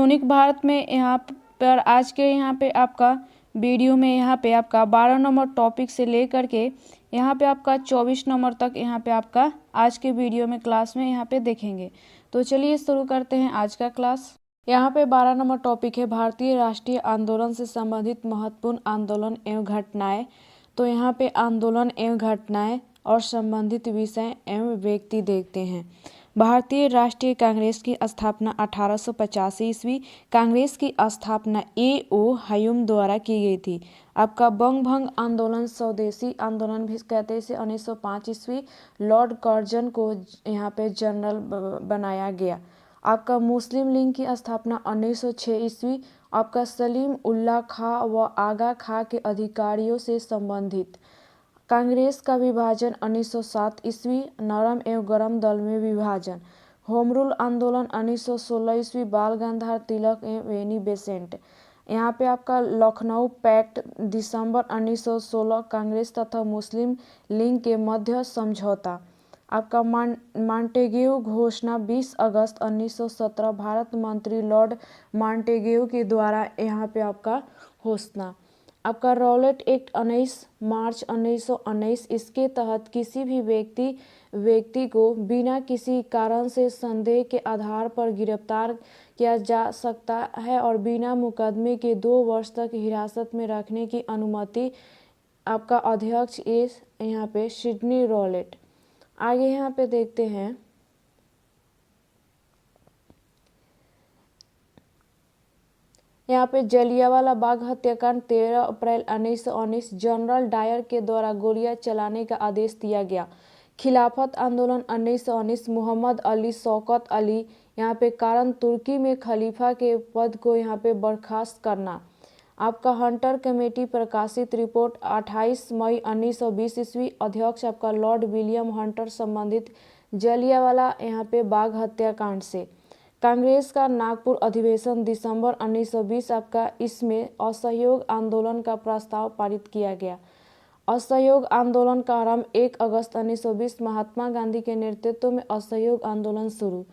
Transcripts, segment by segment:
आधुनिक भारत में यहाँ पर आज के यहाँ पे आपका वीडियो में यहाँ पे आपका 12 नंबर टॉपिक से लेकर के यहाँ पे आपका 24 नंबर तक यहाँ पे आपका आज के वीडियो में क्लास में यहाँ पे देखेंगे। तो चलिए शुरू करते हैं आज का क्लास। यहाँ पे 12 नंबर टॉपिक है भारतीय राष्ट्रीय आंदोलन से संबंधित महत्वपूर्ण आंदोलन एवं घटनाएं। तो यहाँ पे आंदोलन एवं घटनाएं और संबंधित विषय एवं व्यक्ति देखते हैं। भारतीय राष्ट्रीय कांग्रेस की स्थापना 1885 ईस्वी। कांग्रेस की स्थापना A.O. ह्यूम द्वारा की गई थी। आपका बंग भंग आंदोलन, स्वदेशी आंदोलन भी कहते हैं इसे, 1905 ईस्वी। लॉर्ड कर्जन को यहाँ पे जनरल बनाया गया। आपका मुस्लिम लीग की स्थापना 1906 ईस्वी। आपका सलीम उल्लाह खां व आगा खां के अधिकारियों से संबंधित। कांग्रेस का विभाजन 1907 ईस्वी। नरम एवं गरम दल में विभाजन। होम रूल आंदोलन 1916 ईस्वी। बाल गंगाधर तिलक एवं एनी बेसेंट। यहाँ पे आपका लखनऊ पैक्ट दिसंबर 1916। कांग्रेस तथा मुस्लिम लीग के मध्य समझौता। आपका मॉन्टेग्यू घोषणा 20 अगस्त 1917। भारत मंत्री लॉर्ड मॉन्टेग्यू के द्वारा यहाँ पे आपका घोषणा। आपका रॉलेट एक्ट 19 मार्च 1919। इसके तहत किसी भी व्यक्ति को बिना किसी कारण से संदेह के आधार पर गिरफ्तार किया जा सकता है और बिना मुकदमे के 2 वर्ष तक हिरासत में रखने की अनुमति। आपका अध्यक्ष यहाँ पे सिडनी रॉलेट। आगे यहाँ पे देखते हैं यहाँ पे जलियांवाला बाग हत्याकांड 13 अप्रैल 1919। जनरल डायर के द्वारा गोलियां चलाने का आदेश दिया गया। खिलाफत आंदोलन 1919। मोहम्मद अली शौकत अली यहाँ पे कारण तुर्की में खलीफा के पद को यहाँ पे बर्खास्त करना। आपका हंटर कमेटी प्रकाशित रिपोर्ट 28 मई 1920 ईस्वी। अध्यक्ष आपका लॉर्ड विलियम हंटर संबंधित जलियांवाला यहाँ पे बाग हत्याकांड से। कांग्रेस का नागपुर अधिवेशन दिसंबर 1920। आपका इसमें असहयोग आंदोलन का प्रस्ताव पारित किया गया। असहयोग आंदोलन का आरंभ 1 अगस्त 1920। महात्मा गांधी के नेतृत्व में असहयोग आंदोलन शुरू।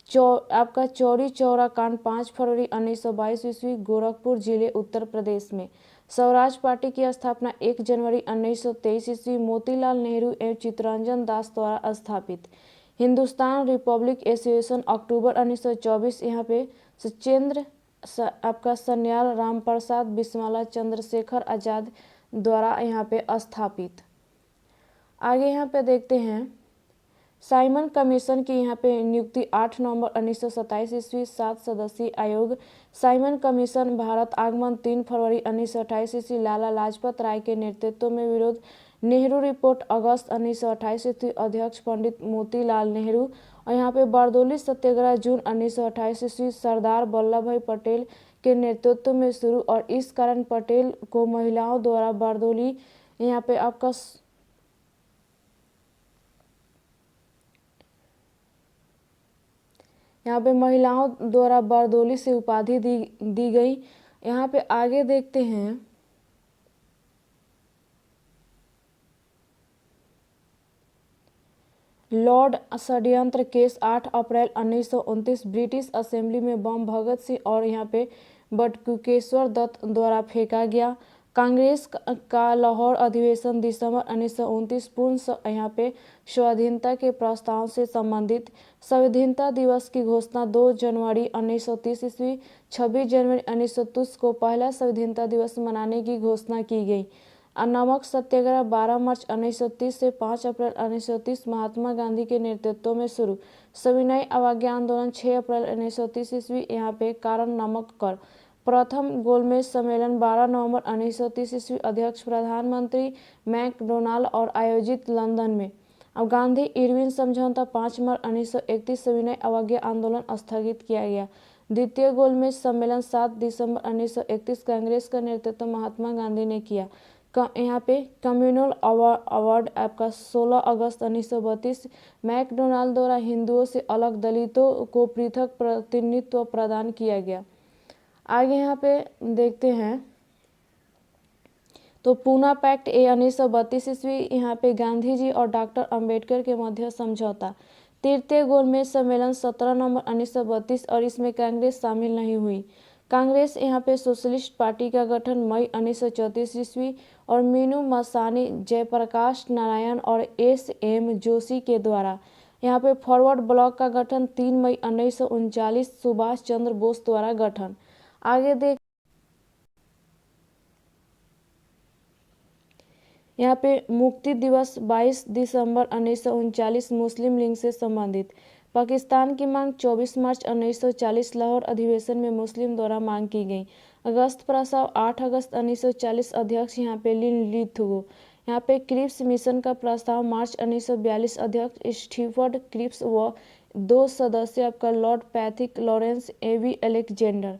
आपका चौरी चौरा कांड 5 फरवरी 1922 ईस्वी। गोरखपुर जिले उत्तर प्रदेश में। स्वराज पार्टी की स्थापना 1 जनवरी 1923 ईस्वी। मोतीलाल नेहरू एवं चित्तरंजन दास द्वारा स्थापित। हिंदुस्तान रिपब्लिक एसोसिएशन अक्टूबर 1924। यहाँ पे सचेंद्र आपका सन्याल, रामप्रसाद बिस्मिल्लाह, चंद्रशेखर आजाद द्वारा यहाँ पे स्थापित। आगे यहाँ पे देखते हैं साइमन कमीशन की यहाँ पे नियुक्ति 8 नवंबर 1927 ईस्वी। 7 सदस्यीय आयोग। साइमन कमीशन भारत आगमन 3 फरवरी 1928 ईस्वी। लाला लाजपत राय के नेतृत्व में विरोध। नेहरू रिपोर्ट अगस्त 1928 ईस्वी। अध्यक्ष पंडित मोतीलाल नेहरू। और यहाँ पे बारदोली सत्याग्रह जून 1928 ईस्वी। सरदार वल्लभ भाई पटेल के नेतृत्व में शुरू और इस कारण पटेल को महिलाओं द्वारा बारदोली यहाँ पे आपका महिलाओं द्वारा बारदोली से उपाधि दी गई। यहाँ पे आगे देखते हैं लॉर्ड षड्यंत्र केस 8 अप्रैल 1929। ब्रिटिश असेंबली में बम भगत सिंह और यहाँ पे बटुकेश्वर दत्त द्वारा फेंका गया। कांग्रेस का लाहौर अधिवेशन दिसंबर 1929। पूर्ण यहाँ पे स्वाधीनता के प्रस्ताव से संबंधित। संविधान दिवस की घोषणा 2 जनवरी 1930 ईस्वी। 26 जनवरी 1930 को पहला संविधान दिवस मनाने की घोषणा की गई। नमक सत्याग्रह 12 मार्च 1930 से 5 अप्रैल 1930 महात्मा गांधी के नेतृत्व में शुरू। सविनय अवज्ञा आंदोलन 6 अप्रैल 1930 ईस्वी। यहाँ पे कारण नमक कर। प्रथम गोलमेज सम्मेलन 12 नवंबर 1930 ईस्वी। अध्यक्ष प्रधानमंत्री मैकडोनाल्ड और आयोजित लंदन में। अब गांधी इरविन समझौता 5 मार्च 1931। सविनय अवज्ञा आंदोलन स्थगित किया गया। द्वितीय गोलमेज सम्मेलन 7 दिसंबर 1931। कांग्रेस का नेतृत्व महात्मा गांधी ने किया। यहाँ पे कम्युनल अवार्ड आपका 16 अगस्त 1932। मैकडोनाल्ड द्वारा हिंदुओं से अलग दलितों को पृथक प्रतिनिधित्व प्रदान किया गया। आगे यहाँ पे देखते हैं तो पूना पैक्ट 1932 ईस्वी। यहाँ पे गांधी जी और डॉक्टर अंबेडकर के मध्य समझौता। तृतीय गोलमेज सम्मेलन 17 नवंबर 1932 और इसमें कांग्रेस शामिल नहीं हुई। कांग्रेस यहाँ पे सोशलिस्ट पार्टी का गठन मई 1934 ईस्वी और मीनू मसानी, जयप्रकाश नारायण और S.M. जोशी के द्वारा। यहाँ पे फॉरवर्ड ब्लॉक का गठन 3 मई 1939 सुभाष चंद्र बोस द्वारा गठन। आगे देख यहाँ पे मुक्ति दिवस 22 दिसंबर 1939 मुस्लिम लीग से संबंधित। पाकिस्तान की मांग 24 मार्च 1940 लाहौर अधिवेशन में मुस्लिम द्वारा मांग की गई। अगस्त प्रस्ताव 8 अगस्त 1940 अध्यक्ष यहाँ पे लिन लिथुगो। यहाँ पे क्रिप्स मिशन का प्रस्ताव मार्च 1942 अध्यक्ष स्टीफर्ड क्रिप्स व 2 सदस्य आपका Lord Pethick Lawrence A.V. Alexander.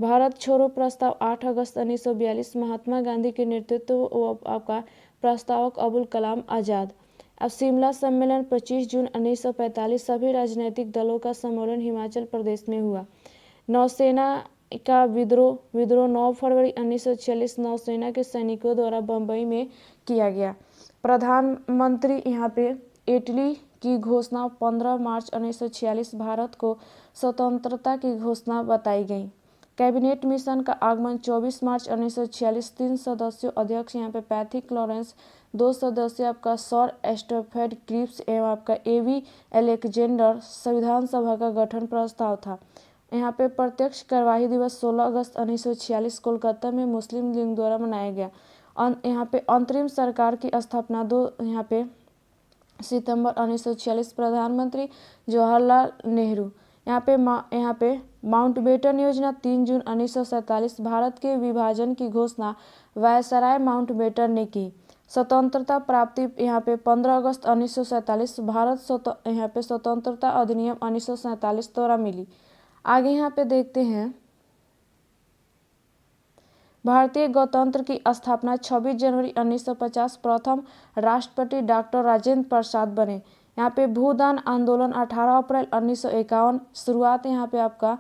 Bharat छोड़ो प्रस्ताव 8 अगस्त 1942 महात्मा गांधी के नेतृत्व व आपका प्रस्तावक अबुल कलाम आज़ाद। अब शिमला सम्मेलन 25 जून 1945 सभी राजनीतिक दलों का सम्मेलन हिमाचल प्रदेश में हुआ। नौसेना का विद्रोह 9 फरवरी 1946 नौसेना के सैनिकों द्वारा बम्बई में किया गया। प्रधानमंत्री यहाँ पे इटली की घोषणा 15 मार्च 1946 भारत को स्वतंत्रता की घोषणा बताई गई। कैबिनेट मिशन का आगमन 24 मार्च 1946 3 सदस्यों अध्यक्ष यहाँ पे पैथिक लॉरेंस, 2 सदस्य आपका सर स्टैफर्ड क्रिप्स एवं आपका A.V. अलेक्जेंडर। संविधान सभा का गठन प्रस्ताव था। यहाँ पे प्रत्यक्ष कार्यवाही दिवस 16 अगस्त 1946 कोलकाता में मुस्लिम लीग द्वारा मनाया गया। यहाँ पे अंतरिम सरकार की स्थापना 2 यहाँ पे सितंबर 1946 प्रधानमंत्री जवाहरलाल नेहरू। यहाँ पे माउंटबेटन योजना 3 जून 1947 भारत के विभाजन की घोषणा वायसराय माउंटबेटन ने की। स्वतंत्रता प्राप्ति यहाँ पे 15 अगस्त 1947 भारत यहाँ पे स्वतंत्रता अधिनियम 1947 द्वारा मिली। आगे यहाँ पे देखते हैं भारतीय गणतंत्र की स्थापना 26 जनवरी 1950 प्रथम राष्ट्रपति डॉक्टर राजेंद्र प्रसाद बने। यहाँ पे भूदान आंदोलन 18 अप्रैल 1951 शुरुआत यहाँ पे आपका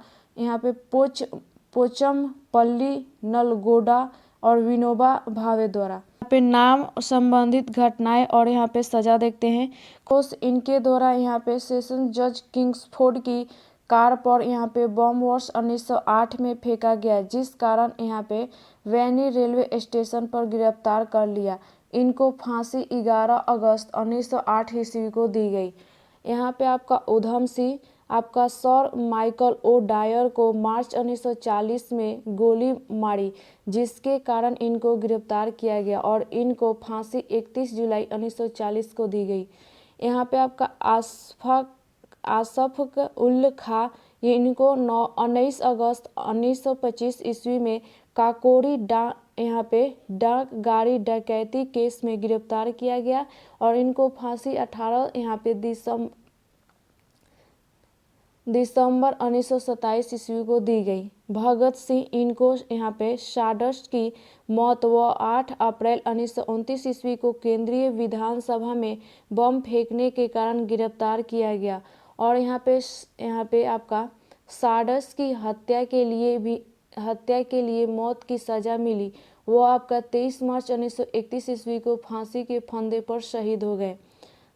पोचमपल्ली नलगोंडा और विनोबा भावे द्वारा। यहाँ पे नाम संबंधित घटनाएं और यहाँ पे सजा देखते हैं। कोस इनके द्वारा यहाँ पे सेशन जज किंग्सफोर्ड की कार पर यहाँ पे बम वर्ष 1908 में फेंका गया, जिस कारण यहाँ पे वैनी रेलवे स्टेशन पर गिरफ्तार कर लिया। इनको फांसी 11 अगस्त 1908 ईस्वी को दी गई। यहाँ पे आपका उधम सिंह आपका सर माइकल ओ डायर को मार्च 1940 में गोली मारी, जिसके कारण इनको गिरफ्तार किया गया और इनको फांसी 31 जुलाई 1940 को दी गई। यहाँ पे आपका आसफ उल खा इनको 19 अगस्त 1925 ईस्वी में काकोरी डाक गाड़ी डकैती केस में गिरफ्तार किया गया और इनको फांसी 18 यहाँ पे दिसंबर 1927 ईस्वी को दी गई। भगत सिंह इनको यहाँ पे साडस्ट की मौत व 8 अप्रैल 1929 ईस्वी को केंद्रीय विधानसभा में बम फेंकने के कारण गिरफ्तार किया गया और यहाँ पे आपका साडस की हत्या के लिए मौत की सजा मिली। वो आपका 23 मार्च 1931 ईस्वी को फांसी के फंदे पर शहीद हो गए।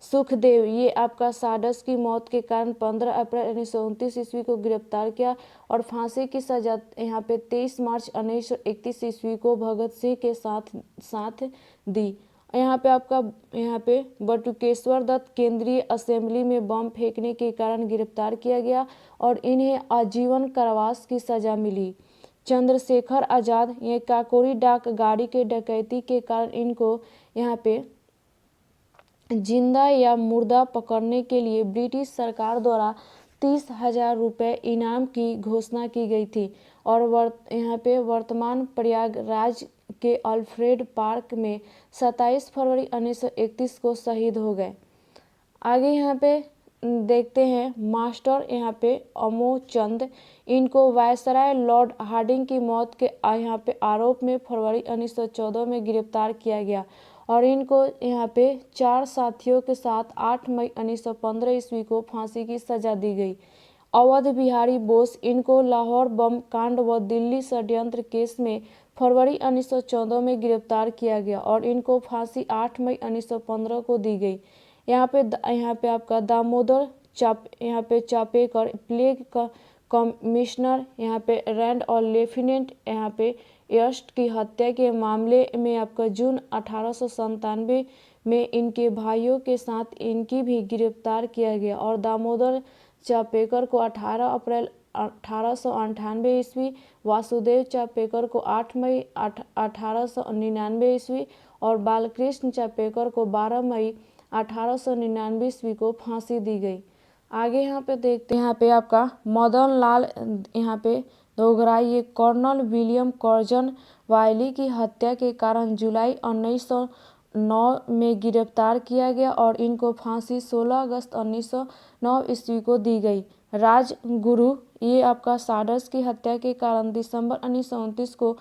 सुखदेव ये आपका साडस की मौत के कारण 15 अप्रैल 1929 ईस्वी को गिरफ्तार किया और फांसी की सजा यहाँ पे 23 मार्च 1931 ईस्वी को भगत सिंह के साथ दी। यहाँ पे बटुकेश्वर दत्त केंद्रीय असेंबली में बम फेंकने के कारण गिरफ्तार किया गया और इन्हें आजीवन कारावास की सजा मिली। चंद्रशेखर आजाद ये काकोरी डाक गाड़ी के डकैती के कारण इनको यहाँ पे जिंदा या मुर्दा पकड़ने के लिए ब्रिटिश सरकार द्वारा 30,000 रुपये इनाम की घोषणा की गई थी और यहाँ पे वर्तमान प्रयागराज के अल्फ्रेड पार्क में 27 फरवरी 1931 को शहीद हो गए। आगे यहाँ पे देखते हैं मास्टर यहाँ पे अमोचंद इनको वायसराय लॉर्ड हार्डिंग की मौत के यहाँ पे आरोप में फरवरी 1914 में गिरफ्तार किया गया और इनको यहाँ पे 4 साथियों के साथ 8 मई 1915 ईस्वी को फांसी की सजा दी गई। अवध बिहारी बोस इनको लाहौर बम कांड व दिल्ली षड्यंत्र केस में फरवरी 1914 में गिरफ्तार किया गया और इनको फांसी 8 मई 1915 को दी गई। यहाँ पे आपका दामोदर यहाँ पे चापेकर, प्लेग का कमिश्नर यहाँ पे रैंड और लेफ्टिनेंट यहाँ पे यस्ट की हत्या के मामले में आपका जून 1897 में इनके भाइयों के साथ इनकी भी गिरफ्तार किया गया। और दामोदर चापेकर को 18 अप्रैल 1898 ईस्वी, वासुदेव चापेकर को 8 मई 1899 ईस्वी और बालकृष्ण चापेकर को 12 मई 1899 ईस्वी को फांसी दी गई। आगे यहाँ पे देखते हैं, यहाँ पे आपका मदन लाल यहाँ पे दोगराई, ये कर्नल विलियम कर्जन वायली की हत्या के कारण जुलाई 1909 में गिरफ्तार किया गया और इनको फांसी 16 अगस्त 1909 ईस्वी को दी गई। राजगुरु, ये आपका साडर्स की हत्या के कारण दिसंबर 1929 को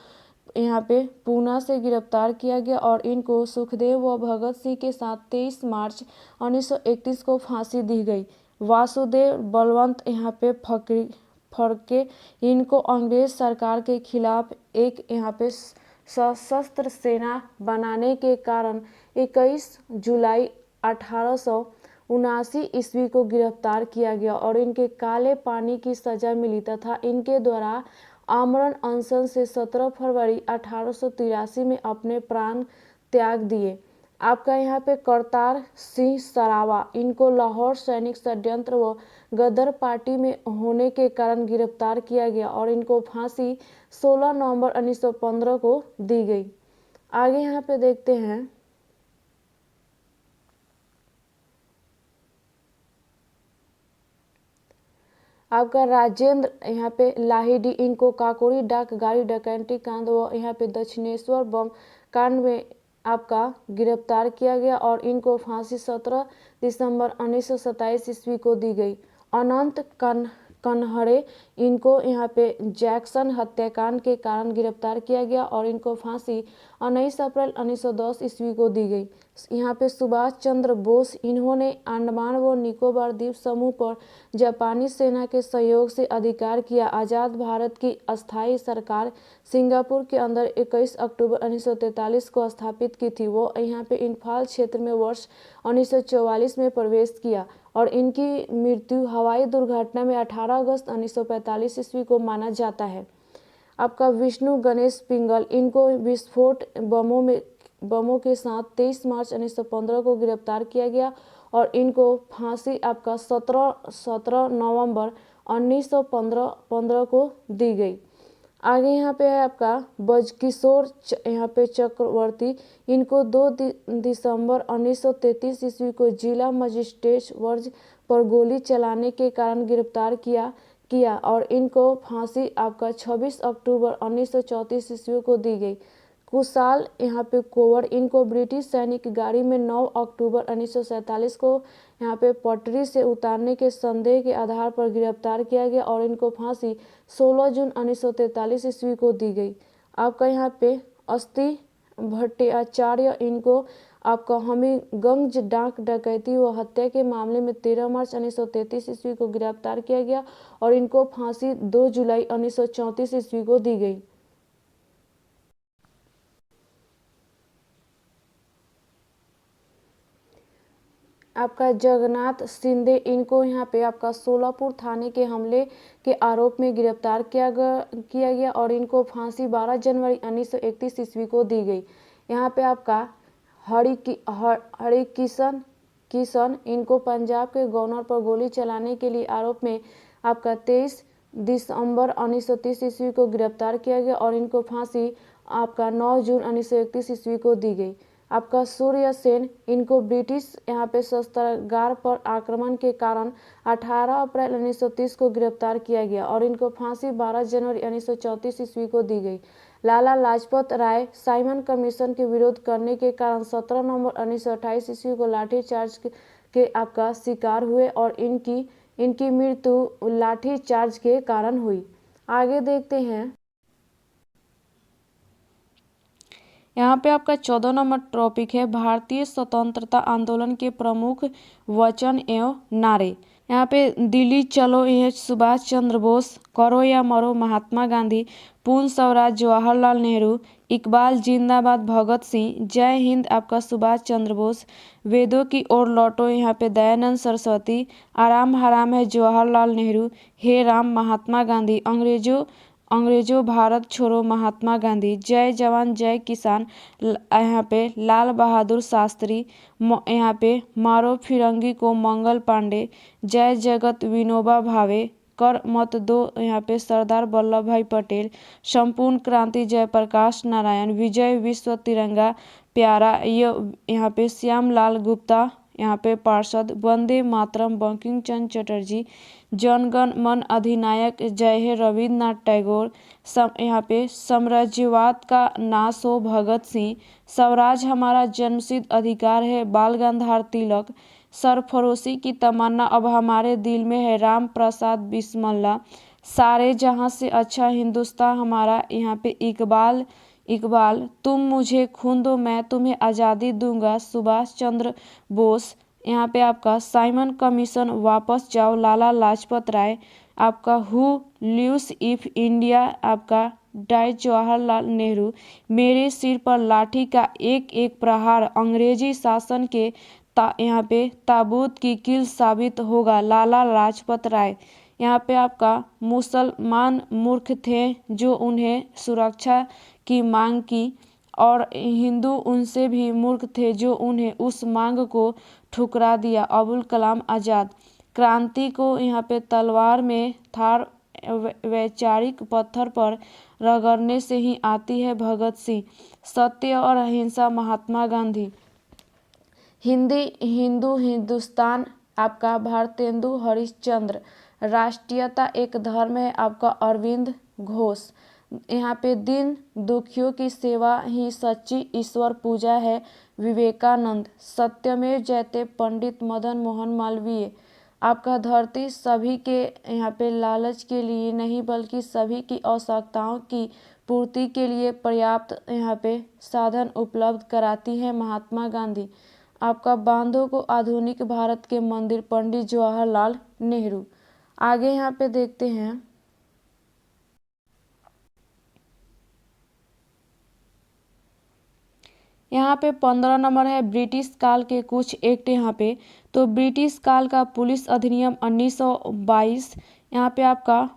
यहाँ पे पूना से गिरफ्तार किया गया और इनको सुखदेव व भगत सिंह के साथ 23 मार्च 1931 को फांसी दी गई। वासुदेव बलवंत यहाँ पे फड़के, इनको अंग्रेज सरकार के खिलाफ एक यहाँ पे सशस्त्र सेना बनाने के कारण 21 जुलाई 1879 ईस्वी को गिरफ्तार किया गया और इनके काले पानी की सजा मिली तथा इनके द्वारा आमरण अनशन से 17 फरवरी 1883 में अपने प्राण त्याग दिए। आपका यहाँ पे करतार सिंह सरावा, इनको लाहौर सैनिक षड्यंत्र व गदर पार्टी में होने के कारण गिरफ्तार किया गया और इनको फांसी 16 नवंबर 1915 को दी गई। आगे यहाँ पे देखते हैं, आपका राजेंद्र यहाँ पे लाहिड़ी, इनको काकोरी डाक गाड़ी डकैती कांड व यहाँ पे दक्षिणेश्वर बम कांड में आपका गिरफ्तार किया गया और इनको फांसी 17 दिसंबर 1927 ईस्वी को दी गई। अनंत कन्हरे, इनको यहाँ पे जैक्सन हत्याकांड के कारण गिरफ्तार किया गया और इनको फांसी 19 अप्रैल 1910 ईस्वी को दी गई। यहाँ पे सुभाष चंद्र बोस, इन्होंने अंडमान व निकोबार द्वीप समूह पर जापानी सेना के सहयोग से अधिकार किया। आज़ाद भारत की अस्थायी सरकार सिंगापुर के अंदर 21 अक्टूबर 1943 को स्थापित की थी। वो यहाँ पे इम्फाल क्षेत्र में वर्ष 1944 में प्रवेश किया और इनकी मृत्यु हवाई दुर्घटना में 18 अगस्त 1945 ईस्वी को माना जाता है। आपका विष्णु गणेश पिंगल, इनको विस्फोट बमों के साथ 23 मार्च 1915 को गिरफ्तार किया गया और इनको फांसी आपका 17 नवंबर 1915 को दी गई। आगे यहाँ पे है आपका बजकिशोर यहाँ पे चक्रवर्ती, इनको 2 दिसंबर 1933 ईस्वी को जिला मजिस्ट्रेट वर्ज पर गोली चलाने के कारण गिरफ्तार किया और इनको फांसी आपका 26 अक्टूबर 1934 ईस्वी को दी गई। कुशाल यहाँ पे कोवर, इनको ब्रिटिश सैनिक गाड़ी में 9 अक्टूबर 1947 को यहाँ पे पटरी से उतारने के संदेह के आधार पर गिरफ्तार किया गया और इनको फांसी 16 जून 1943 ईस्वी को दी गई। आपका यहाँ पे अस्थि भट्टाचार्य, इनको आपका हमीरगंज डाक डकैती व हत्या के मामले में 13 मार्च 1933 ईस्वी को गिरफ्तार किया गया और इनको फांसी 2 जुलाई 1934 ईस्वी को दी गई। आपका जगन्नाथ शिंदे, इनको यहाँ पे आपका सोलापुर थाने के हमले के आरोप में गिरफ्तार किया गया और इनको फांसी 12 जनवरी 1931 ईस्वी को दी गई। यहाँ पे आपका हरिकिशन, इनको पंजाब के गवर्नर पर गोली चलाने के लिए आरोप में आपका 23 दिसंबर 1930 ईस्वी को गिरफ्तार किया गया और इनको फांसी आपका 9 जून 1931 ईस्वी को दी गई। आपका सूर्य सेन, इनको ब्रिटिश यहाँ पे शस्त्रागार पर आक्रमण के कारण 18 अप्रैल 1930 को गिरफ्तार किया गया और इनको फांसी 12 जनवरी 1934 ईस्वी को दी गई। लाला लाजपत राय साइमन कमीशन के विरोध करने के कारण 17 नवंबर 1928 ईस्वी को लाठीचार्ज के आपका शिकार हुए और इनकी मृत्यु लाठीचार्ज के कारण हुई। आगे देखते हैं, यहाँ पे आपका 14 नंबर टॉपिक है भारतीय स्वतंत्रता आंदोलन के प्रमुख वचन एवं नारे। यहाँ पे दिल्ली चलो यह सुभाष चंद्र बोस, करो या मरो महात्मा गांधी, पूर्ण स्वराज जवाहरलाल नेहरू, इकबाल जिंदाबाद भगत सिंह, जय हिंद आपका सुभाष चंद्र बोस, वेदों की ओर लौटो यहाँ पे दयानंद सरस्वती, आराम हराम है जवाहरलाल नेहरू, हे राम महात्मा गांधी, अंग्रेजों भारत छोड़ो महात्मा गांधी, जय जवान जय किसान यहाँ पे लाल बहादुर शास्त्री, यहाँ पे मारो फिरंगी को मंगल पांडे, जय जगत विनोबा भावे, कर मत दो यहाँ पे सरदार वल्लभ भाई पटेल, संपूर्ण क्रांति जयप्रकाश नारायण, विजय विश्व तिरंगा प्यारा यहाँ पे श्यामलाल गुप्ता, यहाँ पे पार्षद, वंदे मातरम बंकिम चंद्र चटर्जी, जनगण मन अधिनायक जय हे रविन्द्रनाथ टैगोर, यहाँ पे साम्राज्यवाद का नाश हो भगत सिंह, स्वराज हमारा जन्मसिद्ध अधिकार है बाल गंगाधर तिलक, सरफरोशी की तमन्ना अब हमारे दिल में है राम प्रसाद बिस्मिल्लाह, सारे जहां से अच्छा हिंदुस्तान हमारा यहाँ पे इकबाल तुम मुझे खून दो मैं तुम्हें आज़ादी दूंगा सुभाष चंद्र बोस, यहाँ पे आपका साइमन कमीशन वापस जाओ लाला लाजपत राय, आपका हु लिव्स इफ इंडिया आपका डाई जवाहरलाल नेहरू, मेरे सिर पर लाठी का एक एक प्रहार अंग्रेजी शासन के यहाँ पे ताबूत की कील साबित होगा लाला लाजपत राय, यहाँ पे आपका मुसलमान मूर्ख थे जो उन्हें सुरक्षा की मांग की और हिंदू उनसे भी मूर्ख थे जो उन्हें उस मांग को ठुकरा दिया अबुल कलाम आज़ाद, क्रांति को यहाँ पे तलवार में थार वैचारिक पत्थर पर रगड़ने से ही आती है भगत सिंह, सत्य और अहिंसा महात्मा गांधी, हिंदुस्तान आपका भारतेंदु हरिश्चंद्र, राष्ट्रीयता एक धर्म है आपका अरविंद घोष, यहाँ पे दिन दुखियों की सेवा ही सच्ची ईश्वर पूजा है विवेकानंद, सत्यमेव जयते पंडित मदन मोहन मालवीय, आपका धरती सभी के यहाँ पे लालच के लिए नहीं बल्कि सभी की आवश्यकताओं की पूर्ति के लिए पर्याप्त यहाँ पे साधन उपलब्ध कराती है महात्मा गांधी, आपका बांधों को आधुनिक भारत के मंदिर पंडित जवाहरलाल नेहरू। आगे यहाँ पे देखते हैं यहाँ पे 15 नंबर है ब्रिटिश काल के कुछ एक्ट यहाँ पे, तो ब्रिटिश काल का पुलिस अधिनियम 1922, यहाँ पे आपका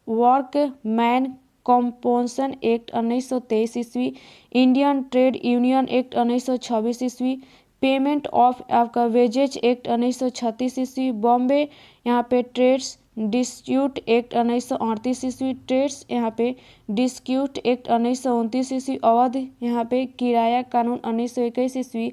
वर्कमैन कॉम्पेंसेशन एक्ट 1923 ईस्वी, इंडियन ट्रेड यूनियन एक्ट 1926 ईस्वी, पेमेंट ऑफ आपका वेजेज एक्ट 1936 ईस्वी, बॉम्बे यहाँ पे ट्रेड्स डिस्प्यूट एक्ट 1938 ईस्वी, ट्रेड्स यहाँ पे डिस्प्यूट एक्ट 1929 ईस्वी, अवध यहाँ पे किराया कानून 1921 ईस्वी,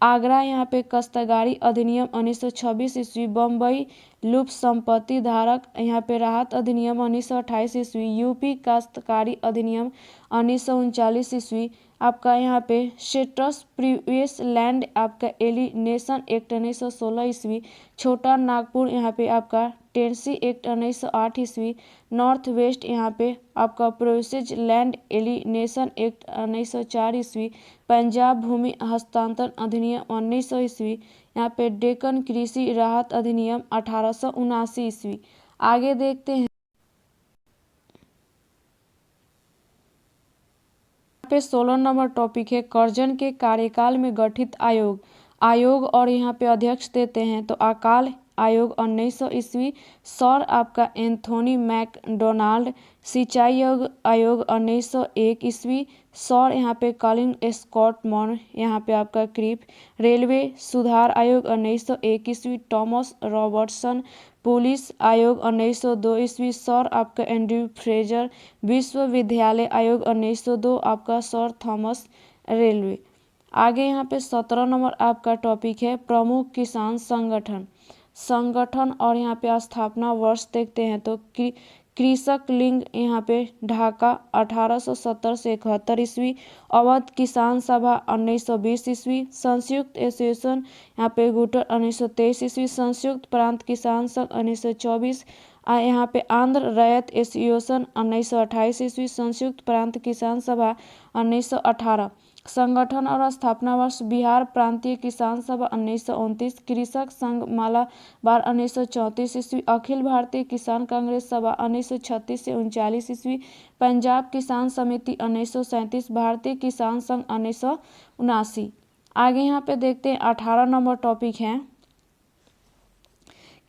आगरा यहाँ पे काश्तकारी अधिनियम 1926 ईस्वी, बम्बई लुप्त संपत्ति धारक यहाँ पे राहत अधिनियम 1928 ईस्वी, यूपी काश्तकारी अधिनियम 1939 ईस्वी, आपका यहाँ पे सिट्रस प्रीवियस लैंड आपका एलिनेशन एक्ट 1916 ईस्वी, छोटा नागपुर यहाँ पे आपका टेंसी एक्ट 1908 ईस्वी, नॉर्थ वेस्ट यहाँ पे आपका प्रोविसेज लैंड एलिनेशन एक्ट 1904 ईस्वी, पंजाब भूमि हस्तांतरण अधिनियम 1900 ईस्वी, यहाँ पे डेक्कन कृषि राहत अधिनियम 1879 ईस्वी। आगे देखते हैं पे 16 नंबर टॉपिक है कर्जन के कार्यकाल में गठित आयोग और यहाँ पे अध्यक्ष देते हैं, तो अकाल आयोग 1900 ईस्वी, सौर आपका एंथोनी मैकडोनाल्ड, सिंचाई आयोग 1901 ईस्वी, सौर यहाँ पे कॉलिन स्कॉट मॉन, यहाँ पे आपका क्रीप, रेलवे सुधार आयोग 1901 ईस्वी, टॉमस रॉबर्टसन, पुलिस आयोग 1902 ईस्वी, सौर आपका एंड्रयू फ्रेजर, विश्वविद्यालय आयोग 1902 आपका सर थॉमस, रेलवे। आगे यहाँ पे 17 नंबर आपका टॉपिक है प्रमुख किसान संगठन और यहाँ पे स्थापना वर्ष देखते हैं, तो कृषक लिंग यहाँ पे ढाका 1870 से 71 ईस्वी, अवध किसान सभा 1920 ईस्वी, संयुक्त एसोसिएशन यहाँ पे गुटर 1923 ईस्वी, संयुक्त प्रांत किसान संघ 1924, यहाँ पे आंध्र रैयत एसोसिएशन 1928 ईस्वी, संयुक्त प्रांत किसान सभा 1918, संगठन और स्थापना वर्ष बिहार प्रांतीय किसान सभा 1929, कृषक संघ मालाबार 1934 ईस्वी, अखिल भारतीय किसान कांग्रेस सभा 1936 से 39 ईस्वी, पंजाब किसान समिति 1937, भारतीय किसान संघ 1979। आगे यहाँ पे देखते हैं 18 नंबर टॉपिक है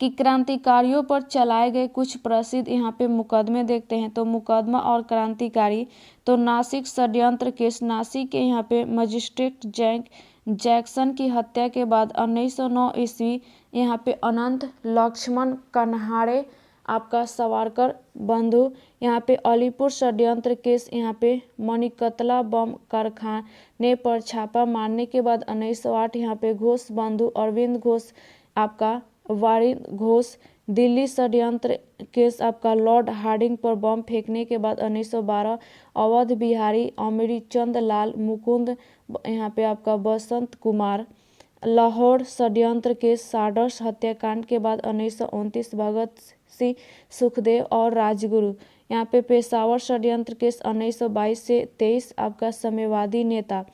कि क्रांतिकारियों पर चलाए गए कुछ प्रसिद्ध यहाँ पे मुकदमे देखते हैं। तो मुकदमा और क्रांतिकारी, तो नासिक षड्यंत्र केस, नासिक के यहाँ पे मजिस्ट्रेट जैक्सन की हत्या के बाद 1909 ईस्वी यहाँ पे अनंत लक्ष्मण कन्हाड़े आपका सावरकर बंधु, यहाँ पे अलीपुर षड्यंत्र केस, यहाँ पे मणिकतला बम कारखाने पर छापा मारने के बाद 1908 यहाँ पे घोष बंधु अरविंद घोष आपका वारिद घोष, दिल्ली षड्यंत्र केस आपका लॉर्ड हार्डिंग पर बम फेंकने के बाद 1912 अवध बिहारी अमरीचंद लाल मुकुंद, यहाँ पे आपका बसंत कुमार, लाहौर षड्यंत्र केस साडर्स हत्याकांड के बाद 1929 भगत सिंह सुखदेव और राजगुरु, यहाँ पे पेशावर षड्यंत्र केस 1922 से 23 आपका साम्यवादी नेता,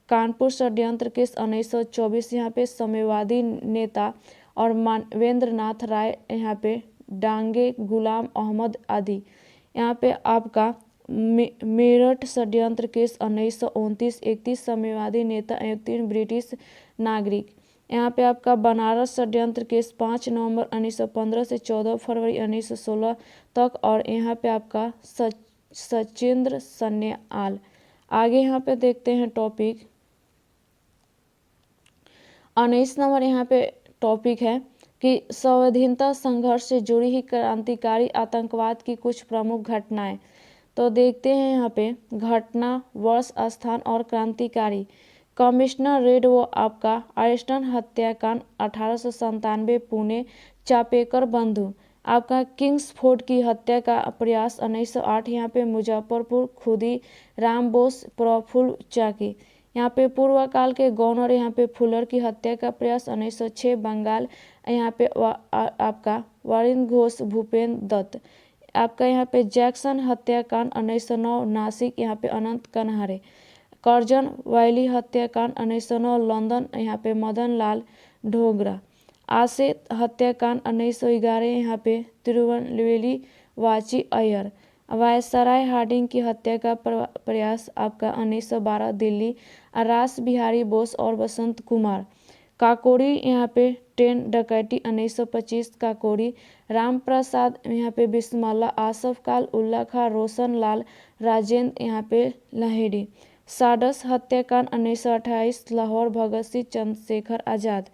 कानपुर षड्यंत्र केस 1924 यहाँ पे साम्यवादी नेता और मानवेंद्र नाथ राय, यहाँ पे डांगे गुलाम अहमद आदि, यहाँ पे आपका मेरठ षड्यंत्र केस 1929 31 साम्यवादी नेता एवं 3 ब्रिटिश नागरिक, यहाँ पे आपका बनारस षड्यंत्र केस 5 नवंबर 1915 से 14 फरवरी 1916 तक, और यहाँ पे आपका सचिंद्र सन्याल। आगे यहाँ पे देखते हैं टॉपिक 19 नंबर यहाँ पे टॉपिक है कि स्वाधीनता संघर्ष से जुड़ी ही क्रांतिकारी आतंकवाद की कुछ प्रमुख घटनाएं। तो देखते हैं यहाँ पे घटना, वर्ष, स्थान और क्रांतिकारी। कमिश्नर रेड वो आपका अरेस्टन हत्याकांड 1897 पुणे, चापेकर बंधु आपका किंग्सफोर्ड की हत्या का प्रयास 1908 यहाँ पे मुजफ्फरपुर, खुदी राम बोस, प्रफुल्ल चाकी, यहाँ पे पूर्व काल के गवर्नर यहाँ पे फुलर की हत्या का प्रयास 1906 बंगाल, यहाँ पे आपका वारिद घोष भूपेंद्र दत्त, आपका यहाँ पे जैक्सन हत्याकांड 1909 नासिक, यहाँ पे अनंत कन्हारे, करजन वैली हत्याकांड 1909 लंदन, यहाँ पे मदन लाल ढोगरा, आसे हत्याकांड 1911 यहाँ पे तिरुवनवेली वाची अय्यर, वायसराय हार्डिंग की हत्या का प्रयास आपका 1912 दिल्ली, रास बिहारी बोस और बसंत कुमार, काकोरी यहाँ पे ट्रेन डकैती 1925 काकोरी, राम प्रसाद यहाँ पे बिस्मिल्ला, आसफ काल उल्ला खां, रोशन लाल राजेंद्र यहाँ पे लाहेड़ी, साडस हत्याकांड 1928 लाहौर, भगत सिंह चंद्रशेखर आजाद,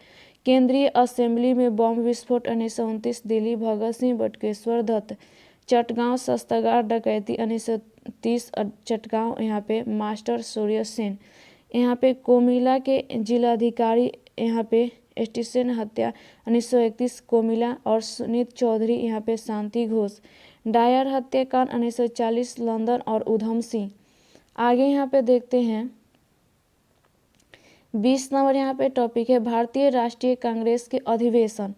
केंद्रीय असेंबली में बम विस्फोट 1929 दिल्ली, भगत सिंह बटुकेश्वर दत्त, चटगांव शस्त्रागार डकैती 1930 चटगांव, यहाँ पे मास्टर सूर्य सेन, यहाँ पे कोमिला के जिलाधिकारी यहाँ पे स्टेशन हत्या 1931 कोमिला और सुनीत चौधरी, यहाँ पे शांति घोष, डायर हत्याकांड 1940 लंदन और उधम सिंह। आगे यहाँ पे देखते हैं 20 नंबर यहाँ पे टॉपिक है भारतीय राष्ट्रीय कांग्रेस के अधिवेशन।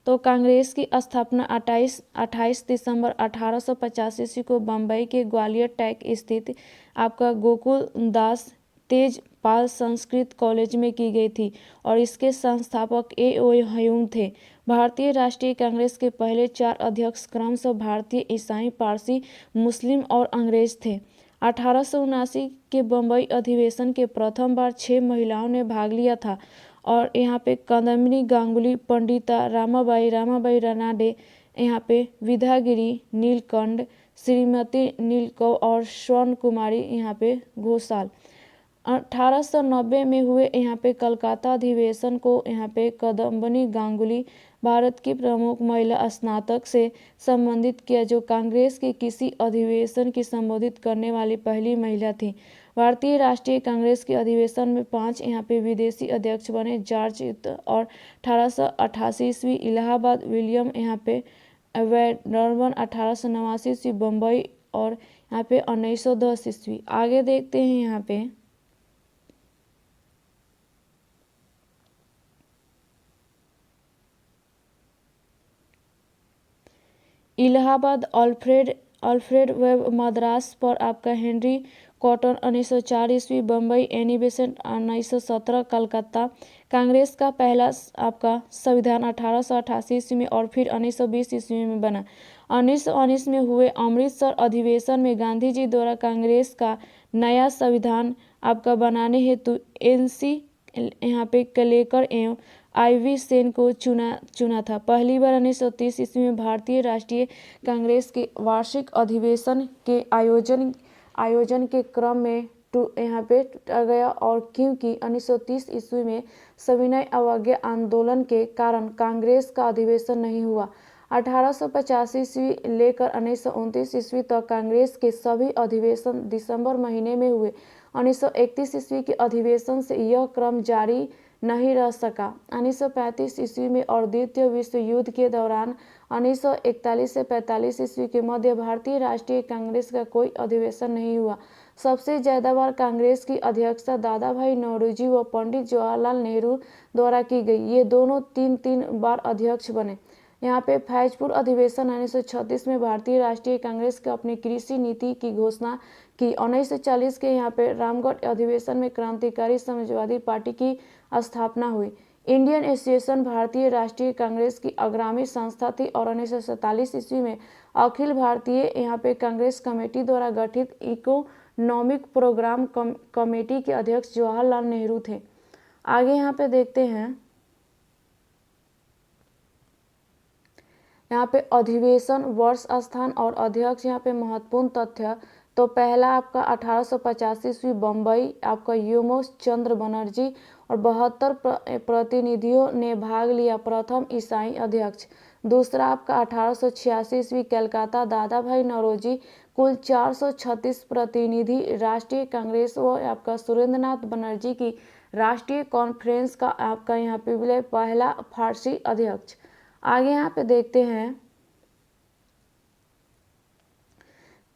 तो कांग्रेस की स्थापना 28 दिसंबर 1885 ईस्वी को बम्बई के ग्वालियर टैक स्थित आपका गोकुल दास तेजपाल संस्कृत कॉलेज में की गई थी और इसके संस्थापक ए.ओ. ह्यूम थे। भारतीय राष्ट्रीय कांग्रेस के पहले 4 अध्यक्ष क्रमशः भारतीय, ईसाई, पारसी, मुस्लिम और अंग्रेज थे। 1879 के बम्बई अधिवेशन के प्रथम बार 6 महिलाओं ने भाग लिया था और यहाँ पे कदम्बिनी गांगुली, पंडिता रामाबाई रानाडे, यहाँ पे विद्यागिरी नीलकंठ, श्रीमती नीलकौ और स्वर्ण कुमारी यहाँ पे घोषाल। 1890 में हुए यहाँ पे कलकत्ता अधिवेशन को यहाँ पे कदम्बिनी गांगुली भारत की प्रमुख महिला स्नातक से संबंधित किया, जो कांग्रेस के किसी अधिवेशन की संबोधित करने वाली पहली महिला थी। भारतीय राष्ट्रीय कांग्रेस के अधिवेशन में 5 यहाँ पे विदेशी अध्यक्ष बने, जॉर्ज और 1888 ईस्वी इलाहाबाद, विलियम यहाँ पे वेडरबर्न 1889 ईस्वी बम्बई और यहाँ पे 1910 ईस्वी। आगे देखते हैं यहाँ पे इलाहाबाद अल्फ्रेड वेब, मद्रास पर आपका हेनरी कॉटन 1904 ईस्वी, बम्बई एनी बेसेंट 1917, कलकत्ता। कांग्रेस का पहला आपका संविधान 1888 ईस्वी में और फिर 1920 ईस्वी में बना। 1919 में हुए अमृतसर अधिवेशन में गांधी जी द्वारा कांग्रेस का नया संविधान आपका बनाने हेतु एनसी यहाँ पे कलेकर एवं IV सेन को चुना था। पहली बार 1930 ईस्वी में भारतीय राष्ट्रीय कांग्रेस के वार्षिक अधिवेशन के आयोजन के क्रम में यहाँ पे टूटा गया, और क्योंकि 1930 ईस्वी में सविनय अवज्ञा आंदोलन के कारण कांग्रेस का अधिवेशन नहीं हुआ। 1885 ईस्वी लेकर 1929 ईस्वी तक कांग्रेस के सभी अधिवेशन दिसंबर महीने में हुए। 1931 ईस्वी के अधिवेशन से यह क्रम जारी नहीं रह सका। 1935 ईस्वी में और द्वितीय विश्व युद्ध के दौरान 1941 से 45 ईस्वी के मध्य भारतीय राष्ट्रीय कांग्रेस का कोई अधिवेशन नहीं हुआ। सबसे ज्यादा बार कांग्रेस की अध्यक्षता दादा भाई नौरोजी व पंडित जवाहरलाल नेहरू द्वारा की गई। ये दोनों तीन बार अध्यक्ष बने। यहाँ पे फैजपुर अधिवेशन 1936 में भारतीय राष्ट्रीय कांग्रेस के अपनी कृषि नीति की घोषणा की। 1940 के यहाँ पे रामगढ़ अधिवेशन में क्रांतिकारी समाजवादी पार्टी की स्थापना हुई। इंडियन एसोसिएशन भारतीय राष्ट्रीय कांग्रेस की अग्रणी संस्था थी और 1947 ईस्वी में अखिल भारतीय यहाँ पे कांग्रेस कमेटी द्वारा गठित इकोनॉमिक प्रोग्राम कमेटी के अध्यक्ष जवाहरलाल नेहरू थे। आगे यहाँ पे देखते हैं, यहाँ पे अधिवेशन, वर्ष, स्थान और अध्यक्ष। यहाँ पे महत्वपूर्ण तथ्य, तो पहला आपका 1885 ईस्वी बम्बई, आपका योमोस चंद्र बनर्जी और 72 प्रतिनिधियों ने भाग लिया, प्रथम ईसाई अध्यक्ष। दूसरा आपका 1886 ईस्वी कलकत्ता, दादा भाई नौरोजी, कुल 436 प्रतिनिधि, राष्ट्रीय कांग्रेस व आपका सुरेंद्रनाथ बनर्जी की राष्ट्रीय कॉन्फ्रेंस का आपका यहाँ पे विलय, पहला फारसी अध्यक्ष। आगे यहाँ पे देखते हैं,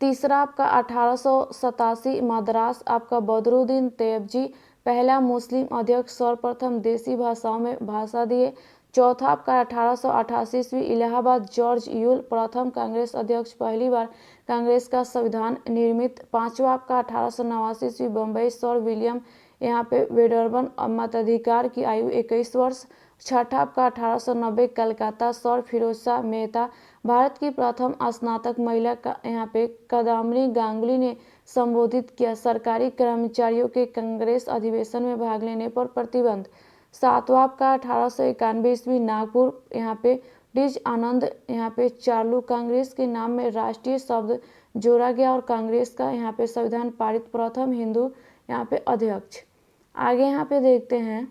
तीसरा आपका 1887 मद्रास, आपका बदरुद्दीन तैयबजी, पहला मुस्लिम अध्यक्ष, सर्वप्रथम देसी भाषाओं में भाषा दिए। चौथा आपका 1888 ईस्वी इलाहाबाद, जॉर्ज यूल, प्रथम कांग्रेस अध्यक्ष, पहली बार कांग्रेस का संविधान निर्मित। पांचवा आपका 1889 ईस्वी बम्बई, सर विलियम यहाँ पे वेडरबर्न, मताधिकार की आयु 21 वर्ष। छठा आपका 1890 कलकत्ता, सर फिरोजशाह मेहता, भारत की प्रथम स्नातक महिला का यहाँ पे कदामनी गांगुली ने संबोधित किया। सरकारी कर्मचारियों के कांग्रेस अधिवेशन में भाग लेने पर प्रतिबंध। सातवां आपका 1891 ईस्वी नागपुर, यहाँ पे डिज आनंद यहाँ पे चार्लू, कांग्रेस के नाम में राष्ट्रीय शब्द जोड़ा गया और कांग्रेस का यहाँ पे संविधान पारित, प्रथम हिंदू यहाँ पे अध्यक्ष। आगे यहाँ पे देखते हैं,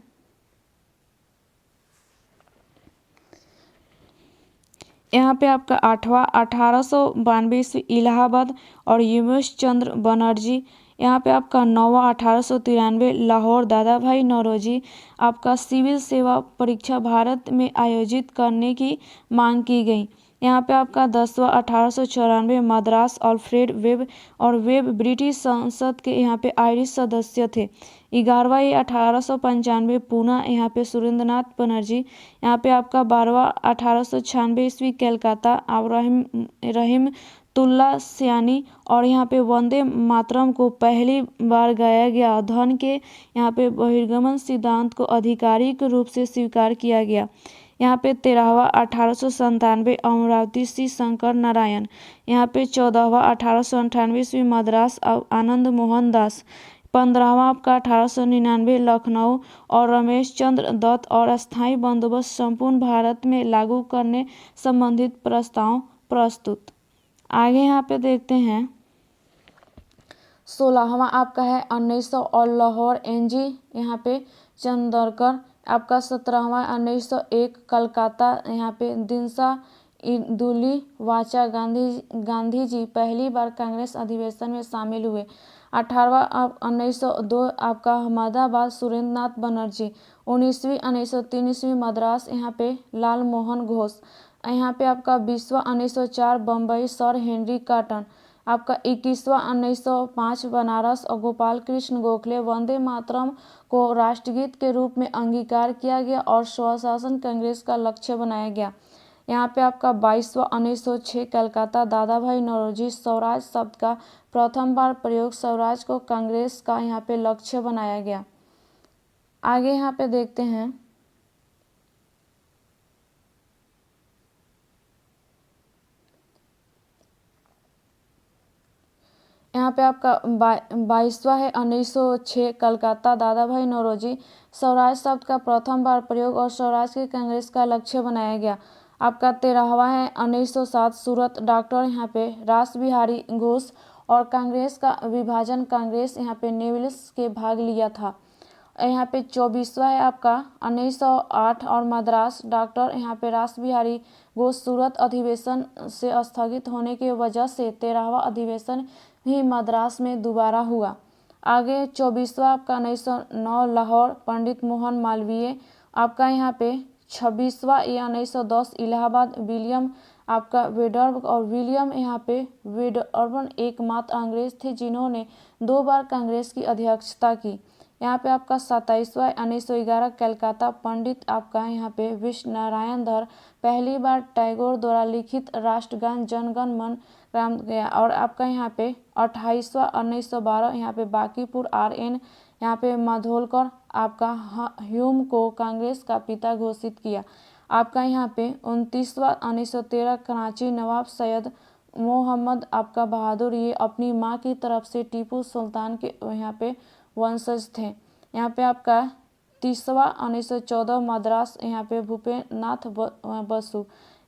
यहाँ पे आपका आठवां 1892 ईस्वी इलाहाबाद और योमेश चंद्र बनर्जी। यहाँ पे आपका नौवां 1893 लाहौर, दादा भाई नौरोजी, आपका सिविल सेवा परीक्षा भारत में आयोजित करने की मांग की गई। यहाँ पे आपका 10वां 1894 मद्रास, अल्फ्रेड वेब और वेब ब्रिटिश संसद के यहाँ पे आयरिश सदस्य थे। 11वां ये 1895 पूना, यहाँ पे सुरेंद्रनाथ बनर्जी। यहाँ पे आपका 12वां 1896 ईस्वी कलकत्ता, अब रहीमतुल्ला सयानी और यहाँ पे वंदे मातरम को पहली बार गाया गया। धन के यहाँ पे बहिर्गमन सिद्धांत को आधिकारिक रूप से स्वीकार किया गया। यहाँ पे 13वां 1897 अमरावती श्री शंकर नारायण। यहाँ पे 14वां 1898 ईस्वी मद्रास, आनंद मोहन दास। 15वां आपका 1899 लखनऊ और रमेश चंद्र दत्त और अस्थायी बंदोबस्त संपूर्ण भारत में लागू करने संबंधित प्रस्ताव प्रस्तुत। आगे यहाँ पे देखते हैं, 16वां आपका है 1900 और लाहौर NG यहाँ पे चंदरकर। आपका 17वां 1901 कलकत्ता, यहाँ पे दिनसा इंदुली वाचा, गांधी जी पहली बार कांग्रेस अधिवेशन में शामिल हुए। 18वां 1902 आपका अहमदाबाद, सुरेंद्रनाथ बनर्जी। 19वीं 1903 ईस्वी मद्रास, यहाँ पे लाल मोहन घोष। यहाँ पे आपका 20वां 1904 बम्बई, सर हेनरी कॉटन। आपका 21वां 1905 बनारस और गोपाल कृष्ण गोखले। वंदे मातरम को राष्ट्रगीत के रूप में अंगीकार किया गया और स्वशासन कांग्रेस का लक्ष्य बनाया गया। यहाँ पे आपका 22वां 1906 कलकत्ता दादा भाई नौरोजी स्वराज शब्द का प्रथम बार प्रयोग स्वराज को कांग्रेस का यहाँ पे लक्ष्य बनाया गया। आगे यहाँ पे देखते हैं यहाँ पे आपका 22वां है 1906 कलकत्ता दादा भाई नौरोजी स्वराज शब्द का प्रथम बार प्रयोग और स्वराज की कांग्रेस का लक्ष्य बनाया गया। आपका 13वां है 1907 सूरत डॉक्टर यहाँ पे रास बिहारी घोष और कांग्रेस का विभाजन कांग्रेस यहाँ पे नेवलिस के भाग लिया था। यहाँ पे 24वां है आपका 1908 और मद्रास डॉक्टर यहाँ पे रास बिहारी घोष सूरत अधिवेशन से स्थगित होने की वजह से 13वां अधिवेशन ही मद्रास में दोबारा हुआ। आगे 24वां आपका 1909 लाहौर पंडित मोहन मालवीय। आपका यहाँ पे 26वां या 1910 इलाहाबाद विलियम आपका वेडर्ब और विलियम यहाँ पे वेडर्बन एकमात्र अंग्रेज थे जिन्होंने 2 बार कांग्रेस की अध्यक्षता की। यहाँ पे आपका 27वां 1911 कलकत्ता पंडित आपका यहाँ पे विश्व नारायण धर पहली बार टैगोर द्वारा लिखित राष्ट्रगान जनगण मन राम गया। और आपका यहाँ पे 28वां 1912 यहाँ पे बांकीपुर RN यहाँ पे माधोलकर आपका ह्यूम को कांग्रेस का पिता घोषित किया। आपका यहाँ पे 29वां 1913 कराची नवाब सैयद मोहम्मद आपका बहादुर ये अपनी माँ की तरफ से टीपू सुल्तान के यहाँ पे वंशज थे। यहाँ पे आपका 30वां 1914 मद्रास यहाँ पे भूपेन्द्रनाथ बसु।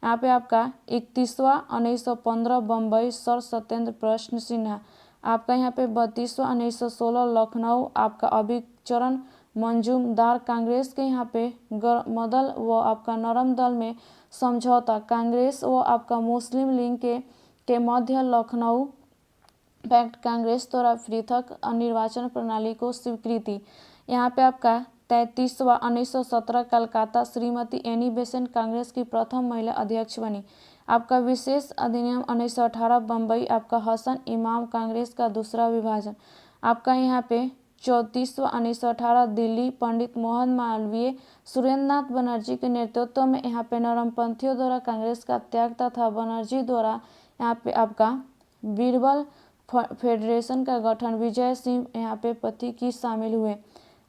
यहाँ पे आपका 31वां 1915 बम्बई सर सत्येंद्र प्रश्न सिन्हा। आपका यहाँ पे 32वां 1916 लखनऊ आपका अभिचरण मंजूमदार कांग्रेस के यहाँ पे मदल व आपका नरम दल में समझौता कांग्रेस व आपका मुस्लिम लीग के मध्य लखनऊ पैक्ट कांग्रेस द्वारा पृथक निर्वाचन प्रणाली को स्वीकृति। यहाँ पे आपका 33वां 1917 कलकत्ता श्रीमती एनी बेसेंट कांग्रेस की प्रथम महिला अध्यक्ष बनी। आपका विशेष अधिनियम 1918 बम्बई आपका हसन इमाम कांग्रेस का दूसरा विभाजन। आपका यहाँ पे 34वां 1918 दिल्ली पंडित मोहन मालवीय सुरेंद्रनाथ बनर्जी के नेतृत्व में यहाँ पे नरमपंथियों द्वारा कांग्रेस का त्याग तथा बनर्जी द्वारा यहाँ पे आपका बीरबल फेडरेशन का गठन विजय सिंह यहाँ पे पति की शामिल हुए।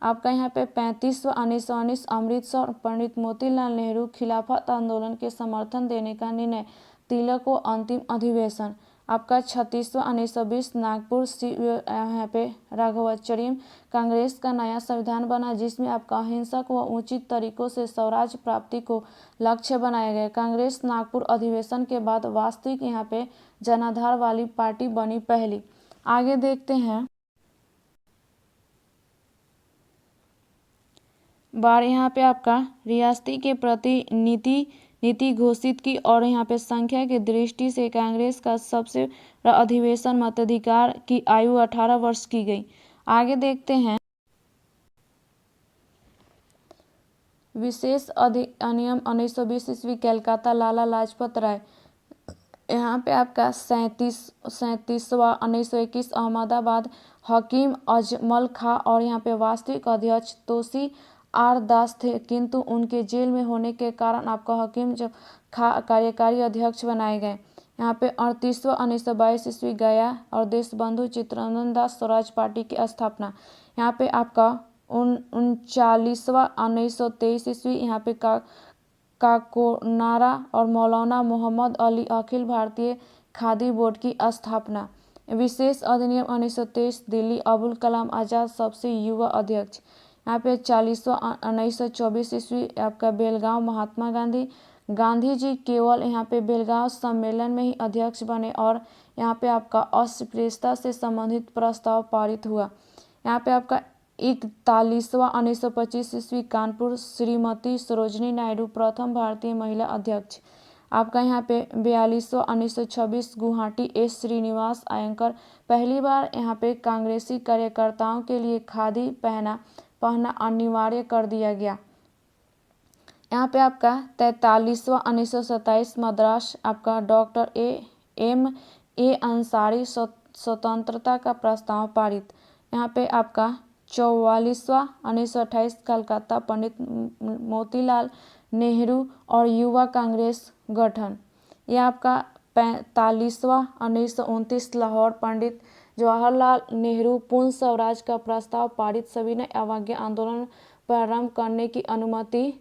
आपका यहाँ पे 35वां 1919 अमृतसर पंडित मोतीलाल नेहरू खिलाफत आंदोलन के समर्थन देने का निर्णय तिलक को अंतिम अधिवेशन। आपका 36वां 1920 नागपुर यहाँ पे राघवाचार्य कांग्रेस का नया संविधान बना जिसमें आपका अहिंसक व उचित तरीकों से स्वराज प्राप्ति को लक्ष्य बनाया गया। कांग्रेस नागपुर अधिवेशन के बाद वास्तविक यहाँ पे जनाधार वाली पार्टी बनी पहली। आगे देखते हैं बार यहाँ पे आपका रियासती के प्रति नीति घोषित की और यहाँ पे संख्या की दृष्टि से कांग्रेस का सबसे बड़ा अधिवेशन मताधिकार की आयु 18 वर्ष की गई। आगे देखते हैं विशेष अधिनियम 1920 ईस्वी कलकत्ता लाला लाजपत राय। यहाँ पे आपका 37वां 1921 अहमदाबाद हकीम अजमल खां और यहाँ पे वास्तविक अध्यक्ष तोसी आर दास थे किंतु उनके जेल में होने के कारण आपका हकीम जब खां कार्यकारी अध्यक्ष बनाए गए। यहाँ पे 38वां 1922 ईस्वी गया और देशबंधु चित्तरंजन दास स्वराज पार्टी की स्थापना। यहाँ पे आपका 39वां 1923 ईस्वी यहाँ पे काकोनारा और मौलाना मोहम्मद अली अखिल भारतीय खादी बोर्ड की स्थापना। विशेष अधिनियम 1923 दिल्ली अबुल कलाम आजाद सबसे युवा अध्यक्ष। यहाँ पे 40वां 1924 ईस्वी आपका बेलगांव महात्मा गांधी जी केवल यहाँ पे बेलगांव सम्मेलन में ही अध्यक्ष बने और यहाँ पे आपका अस्पृश्यता से संबंधित प्रस्ताव पारित हुआ। यहाँ पे आपका 41वां 1925 ईस्वी कानपुर श्रीमती सरोजनी नायडू प्रथम भारतीय महिला अध्यक्ष। आपका यहाँ पे 42वां 1926 गुवाहाटी एस श्रीनिवास आयंकर पहली बार यहाँ पे कांग्रेसी कार्यकर्ताओं के लिए खादी पहनना अनिवार्य कर दिया गया। यहाँ पे आपका 43वां 1927 मद्रास आपका डॉक्टर M.A. अंसारी स्वतंत्रता का प्रस्ताव पारित। यहाँ पे आपका 44वां 1928 कलकत्ता पंडित मोतीलाल नेहरू और युवा कांग्रेस गठन। यह आपका 45वां 1929 लाहौर पंडित जवाहरलाल नेहरू पूर्ण स्वराज का प्रस्ताव पारित, सविनय अवज्ञा आंदोलन प्रारंभ करने की अनुमति,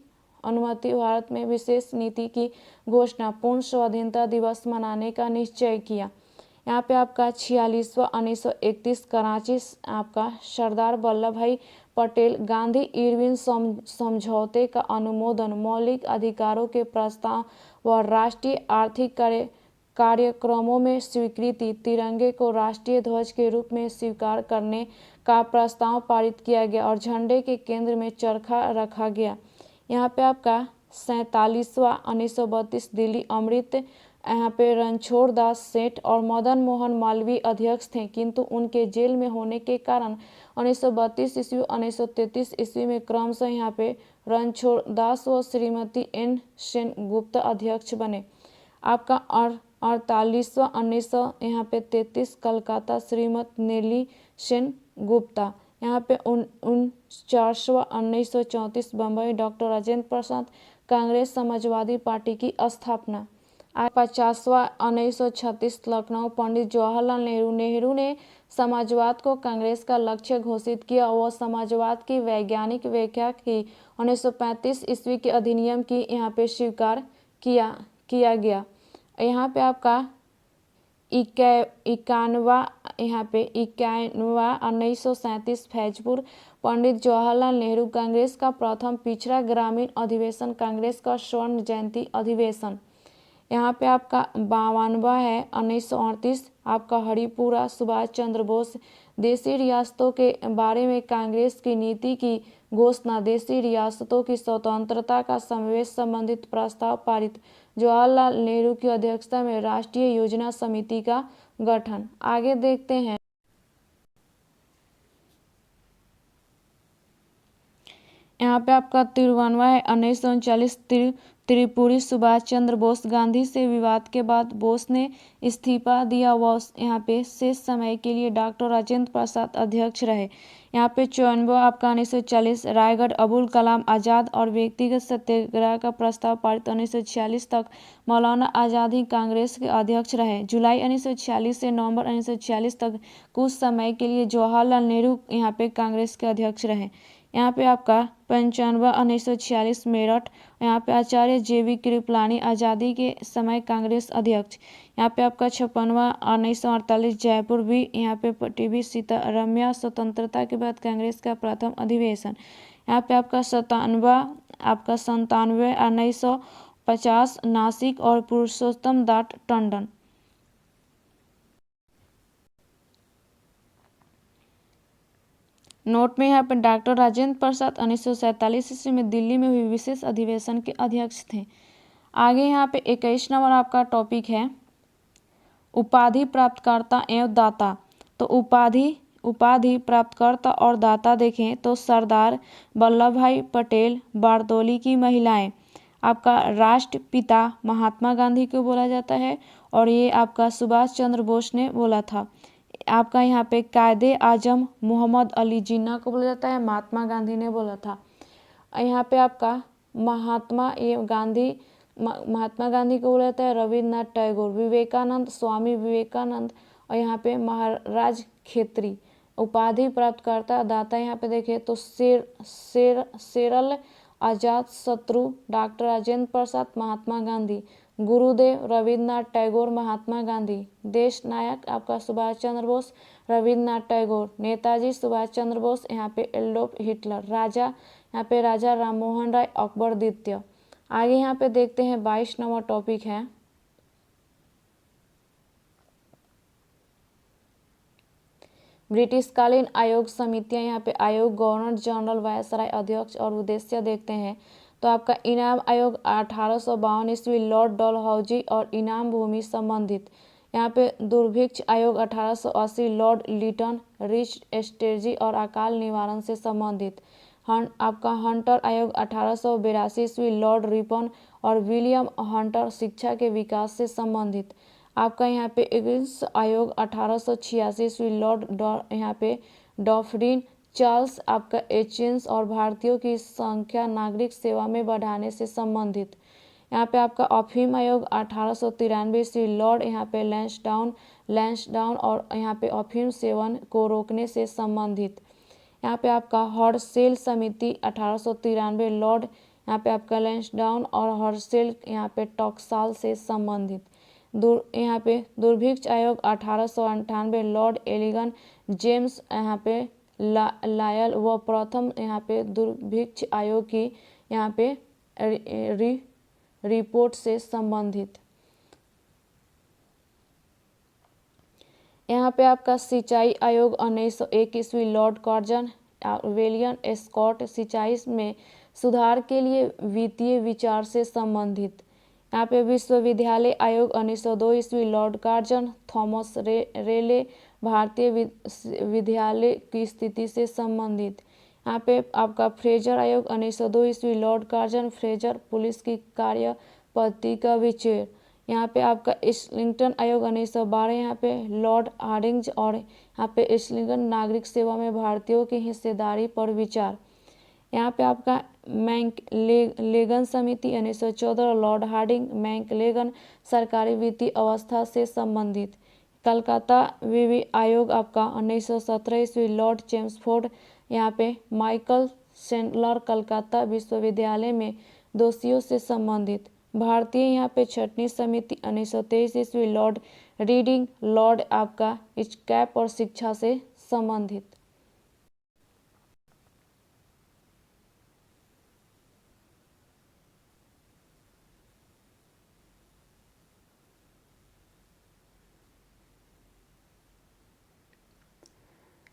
भारत में विशेष नीति की घोषणा, पूर्ण स्वाधीनता दिवस मनाने का निश्चय किया। यहाँ पे आपका 46वां 1931 कराची आपका सरदार वल्लभ भाई पटेल गांधी इरविन समझौते का अनुमोदन, मौलिक अधिकारों के प्रस्ताव व राष्ट्रीय आर्थिक कार्यक्रमों में स्वीकृति, तिरंगे को राष्ट्रीय ध्वज के रूप में स्वीकार करने का प्रस्ताव पारित किया गया और झंडे के केंद्र में चरखा रखा गया। यहाँ पे आपका 47वां 1932 दिल्ली अमृत, यहाँ पे रणछोड़ दास सेठ और मदन मोहन मालवीय अध्यक्ष थे, किंतु उनके जेल में होने के कारण 1932 ईस्वी 1933 ईस्वी में क्रमशः यहाँ पे रणछोड़ दास व श्रीमती एन सेन गुप्ता अध्यक्ष बने। आपका 48वां 1933 कलकत्ता श्रीमती नेली सेन गुप्ता। यहाँ पे 49वां 1934 बम्बई डॉक्टर राजेंद्र प्रसाद कांग्रेस समाजवादी पार्टी की स्थापना। 50वां 1936 लखनऊ पंडित जवाहरलाल नेहरू ने समाजवाद को कांग्रेस का लक्ष्य घोषित किया व समाजवाद की वैज्ञानिक व्याख्या की। 1935 ईस्वी के अधिनियम की यहाँ पे स्वीकार किया गया। यहाँ पे आपका 51वां 1937 फैजपुर पंडित जवाहरलाल नेहरू कांग्रेस का प्रथम पिछड़ा ग्रामीण अधिवेशन, कांग्रेस का स्वर्ण जयंती अधिवेशन। यहाँ पे आपका 52वां है 1938 आपका हरिपुरा सुभाष चंद्र बोस देशी रियासतों के बारे में कांग्रेस की नीति की घोषणा, देशी रियासतों की स्वतंत्रता का समावेश संबंधित प्रस्ताव पारित, जवाहरलाल नेहरू की अध्यक्षता में राष्ट्रीय योजना समिति का गठन। आगे देखते हैं। यहाँ पे आपका 53वां है 1939 त्रिपुरी सुभाष चंद्र बोस गांधी से विवाद के बाद बोस ने इस्तीफा दिया व यहाँ पे शेष समय के लिए डॉक्टर राजेंद्र प्रसाद अध्यक्ष रहे। यहाँ पे 54वां आपका 1940 रायगढ़ अबुल कलाम आज़ाद और व्यक्तिगत सत्याग्रह का प्रस्ताव पारित। 1946 तक मौलाना आज़ाद ही कांग्रेस के अध्यक्ष रहे। जुलाई 1946 से नवंबर 1946 तक कुछ समय के लिए जवाहरलाल नेहरू यहाँ पे कांग्रेस के अध्यक्ष रहे। यहाँ पे आपका 95वां 1946 मेरठ, यहाँ पे आचार्य JV कृपलानी आज़ादी के समय कांग्रेस अध्यक्ष। यहाँ पे आपका 56वां 1948 जयपुर भी, यहाँ पे TB सीतारमैया स्वतंत्रता के बाद कांग्रेस का प्रथम अधिवेशन। यहाँ पे आपका 97वां 1950 नासिक और पुरुषोत्तम दास टंडन। नोट में यहाँ पर डॉक्टर राजेंद्र प्रसाद 1947 ईस्वी में दिल्ली में हुई विशेष अधिवेशन के अध्यक्ष थे। आगे यहाँ पे 21 नंबर आपका टॉपिक है उपाधि प्राप्तकर्ता एवं दाता। तो उपाधि प्राप्तकर्ता और दाता देखें तो सरदार वल्लभ भाई पटेल, बारदौली की महिलाएं, आपका राष्ट्रपिता महात्मा गांधी को बोला जाता है और ये आपका सुभाष चंद्र बोस ने बोला था। आपका यहाँ पे कायदे आजम मोहम्मद अली जिन्ना को बोला जाता है, महात्मा गांधी ने बोला था। यहाँ पे आपका महात्मा गांधी को बोला जाता है रविन्द्रनाथ टैगोर, विवेकानंद स्वामी विवेकानंद और यहाँ पे महाराज खेत्री। उपाधि प्राप्तकर्ता दाता यहाँ पे देखें तो शेरल आजाद शत्रु डॉक्टर राजेंद्र प्रसाद महात्मा गांधी, गुरुदेव रविन्द्रनाथ टैगोर महात्मा गांधी, देश नायक आपका सुभाष चंद्र बोस रविन्द्रनाथ टैगोर, नेताजी सुभाष चंद्र बोस यहाँ पे एडोल्फ हिटलर, राजा यहाँ पे राजा राममोहन राय अकबर द्वितीय। आगे यहाँ पे देखते हैं 22 नंबर टॉपिक है ब्रिटिशकालीन आयोग समितियां। यहाँ पे आयोग गवर्नर जनरल वायसराय अध्यक्ष और उद्देश्य देखते हैं तो आपका इनाम आयोग 1852 ईस्वी लॉर्ड डलहौजी और इनाम भूमि संबंधित। यहाँ पे दुर्भिक्ष आयोग 1880 लॉर्ड लिटन रिच स्ट्रेटजी और अकाल निवारण से संबंधित। आपका हंटर आयोग 1882 ईस्वी लॉर्ड रिपन और विलियम हंटर शिक्षा के विकास से संबंधित। आपका यहाँ पे एग्रिस आयोग 1886 ईस्वी लॉर्ड यहाँ पे डॉफरिन चार्ल्स आपका एचियंस और भारतीयों की संख्या नागरिक सेवा में बढ़ाने से संबंधित। यहाँ पे आपका अफीम आयोग 1893 ईस्वी लॉर्ड यहाँ पे लैंसडाउन और यहाँ पे अफीम सेवन को रोकने से संबंधित। यहाँ पे आपका हर्सेल समिति 1893 लॉर्ड यहाँ पे आपका लैंसडाउन और हर्सेल यहाँ पे टॉक्साल से संबंधित। यहाँ पे दुर्भिक्ष आयोग 1898 लॉर्ड एलिगन जेम्स यहाँ पे लायल व प्रथम यहाँ पे दुर्भिक्ष आयोग की यहाँ पे रिपोर्ट से संबंधित। यहाँ पे आपका सिंचाई आयोग 1901 ईस्वी लॉर्ड कर्जन विलियम स्कॉट सिंचाई में सुधार के लिए वित्तीय विचार से संबंधित। यहाँ पे विश्वविद्यालय आयोग 1902 ईस्वी लॉर्ड कर्जन थॉमस रेले भारतीय विद्यालय की स्थिति से संबंधित। यहाँ पे आपका फ्रेजर आयोग 1902 ईस्वी लॉर्ड कर्जन फ्रेजर पुलिस की कार्य पद्धति का विचार। यहाँ पे आपका इस्लिंगटन आयोग 1912 यहाँ पे लॉर्ड हार्डिंग्स और यहाँ पे इस्लिंगटन नागरिक सेवा में भारतीयों की हिस्सेदारी पर विचार। यहाँ पे आपका मैकलेगन समिति 1914 लॉर्ड हार्डिंग मैकलेगन सरकारी वित्तीय अवस्था से संबंधित। कलकत्ता विवि आयोग आपका 1917 ईस्वी लॉर्ड चेम्सफोर्ड यहाँ पे माइकल सेंडलर कलकत्ता विश्वविद्यालय में दोषियों से संबंधित। भारतीय यहाँ पे छठवीं समिति 1923 ईस्वी लॉर्ड रीडिंग लॉर्ड आपका स्कैप और शिक्षा से संबंधित।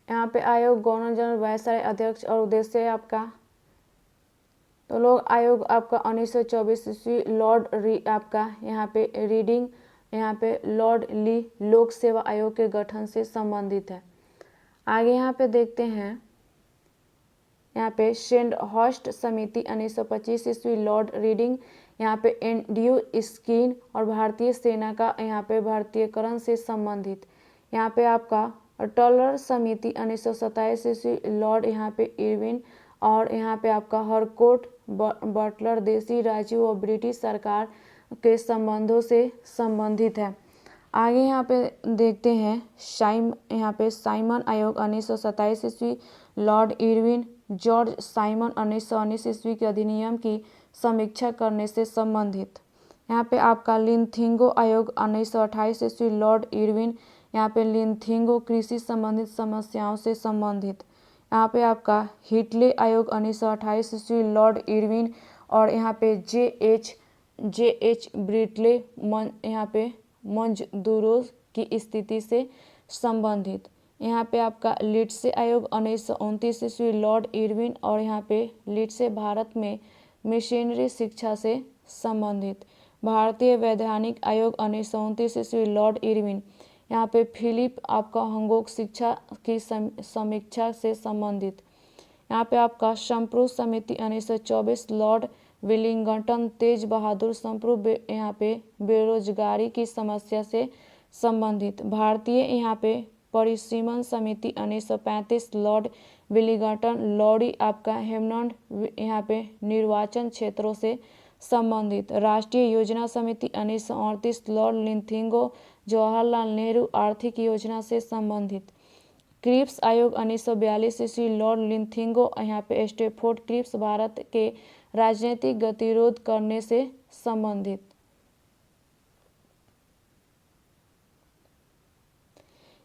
यहाँ पे आयोग गवर्नर जनरल वायसराय अध्यक्ष और उद्देश्य है आपका तो लोग आयोग आपका 1924 ईस्वी लॉर्ड आपका यहाँ पे रीडिंग यहाँ पे लॉर्ड ली लोक सेवा आयोग के गठन से संबंधित है। आगे यहाँ पे देखते हैं यहाँ पे सेंडहर्स्ट समिति 1925 ईस्वी लॉर्ड रीडिंग यहाँ पे एंड्रयू स्कीन और भारतीय सेना का यहाँ पे भारतीयकरण से संबंधित। यहाँ पे आपका टॉलर समिति 1927 ईस्वी लॉर्ड यहाँ पे इरविन और यहाँ पे आपका हरकोट बटलर देसी राज्यों और ब्रिटिश सरकार के संबंधों से संबंधित है। आगे यहाँ पे देखते हैं यहाँ पे साइमन आयोग 1927 ईस्वी लॉर्ड इरविन जॉर्ज साइमन 1919 ईस्वी के अधिनियम की समीक्षा करने से संबंधित। यहाँ पे आपका लिनथिंगो आयोग 1928 ईस्वी लॉर्ड इरविन यहाँ पे लिनथिंगो कृषि संबंधित समस्याओं से संबंधित। यहाँ पे आपका हिटले आयोग 1928 ईस्वी लॉर्ड इरविन और यहाँ पे जे एच ब्रिटले यहाँ पे मजदूरों की स्थिति से संबंधित। यहाँ पे आपका लिट्से आयोग 1929 ईस्वी लॉर्ड इरविन और यहाँ पे लिट्से भारत में मिशनरी शिक्षा से संबंधित। भारतीय वैधानिक आयोग 1929 ईस्वी लॉर्ड इरविन यहाँ पे फिलिप आपका हंगोक शिक्षा की समीक्षा से संबंधित। यहाँ पे आपका संप्रभु समिति 1924 लॉर्ड विलिंगटन तेज बहादुर संप्रभु यहाँ पे बेरोजगारी की समस्या से संबंधित। भारतीय यहाँ पे परिसीमन समिति 1935 लॉर्ड विलिंगटन लॉरी आपका हेमनॉन्ड यहाँ पे निर्वाचन क्षेत्रों से संबंधित। राष्ट्रीय योजना समिति 1938 लॉर्ड लिनथिंगो जवाहरलाल नेहरू आर्थिक योजना से संबंधित। क्रिप्स आयोग 1942 ईस्वी लॉर्ड लिनथिंगो यहाँ पे स्टैफोर्ड क्रिप्स भारत के राजनीतिक गतिरोध करने से संबंधित।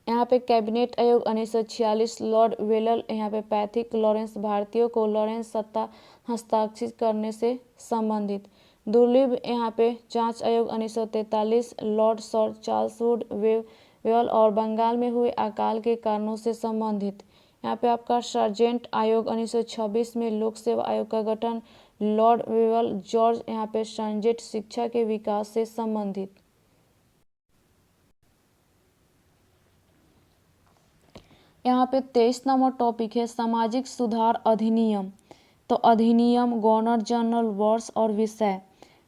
यहाँ पे कैबिनेट आयोग 1946 लॉर्ड वेलल यहाँ पे पैथिक लॉरेंस भारतीयों को लॉरेंस सत्ता हस्ताक्षरित करने से संबंधित। दुर्लभ यहाँ पे जांच आयोग 1943 Lord sir Charles Wood well और बंगाल में हुए अकाल के कारणों से संबंधित। यहाँ पे आपका सर्जेंट आयोग 1926 में लोक सेवा आयोग का गठन लॉर्ड वेल जॉर्ज यहाँ पे सर्जेंट शिक्षा के विकास से संबंधित। यहाँ पे 23 नंबर टॉपिक है सामाजिक सुधार अधिनियम। तो अधिनियम गवर्नर जनरल वर्ष और विषय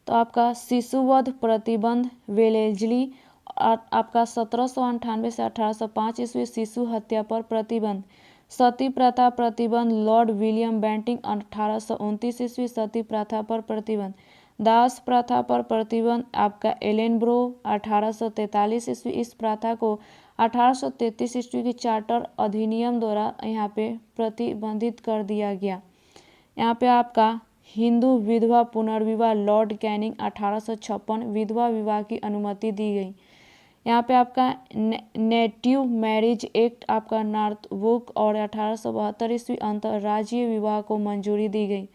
तो आपका शिशुवध प्रतिबंध वेलेजली आपका 1798 से 1805 ईस्वी शिशु हत्या पर प्रतिबंध। सती प्रथा प्रतिबंध लॉर्ड विलियम बेंटिंक 1829 ईस्वी, सती प्रथा पर प्रतिबंध। दास प्रथा पर प्रतिबंध आपका एलन ब्रो 1843 ईस्वी। इस प्रथा को 1833 ईस्वी की चार्टर अधिनियम द्वारा यहाँ पे प्रतिबंधित कर दिया गया। यहाँ पे आपका हिंदू विधवा पुनर्विवाह लॉर्ड कैनिंग 1856, विधवा विवाह की अनुमति दी गई। यहाँ पे आपका नेटिव मैरिज एक्ट आपका नॉर्थवुक और 1872 ईस्वी अंतर्राज्यीय विवाह को मंजूरी दी गई।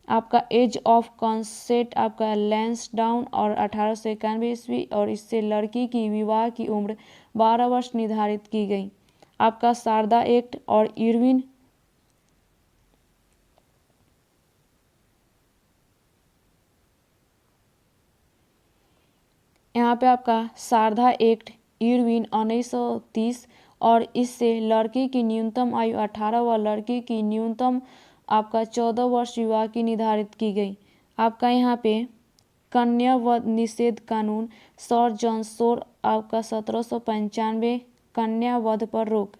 आपका एज ऑफ कंसेंट आपका लैंसडाउन और 1891 ईस्वी, और इससे लड़की की विवाह की उम्र 12 वर्ष निर्धारित की गई। आपका शारदा एक्ट और इरविन यहाँ पे आपका शारदा एक्ट इरविन 1930, और इससे लड़की की न्यूनतम आयु 18 व लड़की की न्यूनतम आपका 14 वर्ष विवाह की निर्धारित की गई। आपका यहाँ पे कन्या वध निषेध कानून सर जॉन शोर आपका 1795, कन्या वध पर रोक।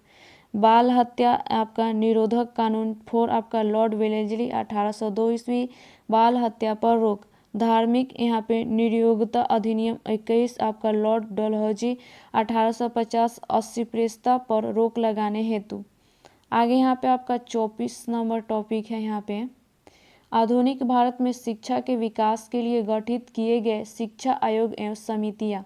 बाल हत्या आपका निरोधक कानून 4 आपका लॉर्ड वेलेस्ली 1802 ईस्वी, बाल हत्या पर रोक। धार्मिक यहाँ पे नियोक्ता अधिनियम 21 आपका लॉर्ड डलहौजी 1850 अस्पृश्यता पर रोक लगाने हेतु। आगे यहाँ पे आपका 24 नंबर टॉपिक है। यहाँ पे आधुनिक भारत में शिक्षा के विकास के लिए गठित किए गए शिक्षा आयोग एवं समितियाँ।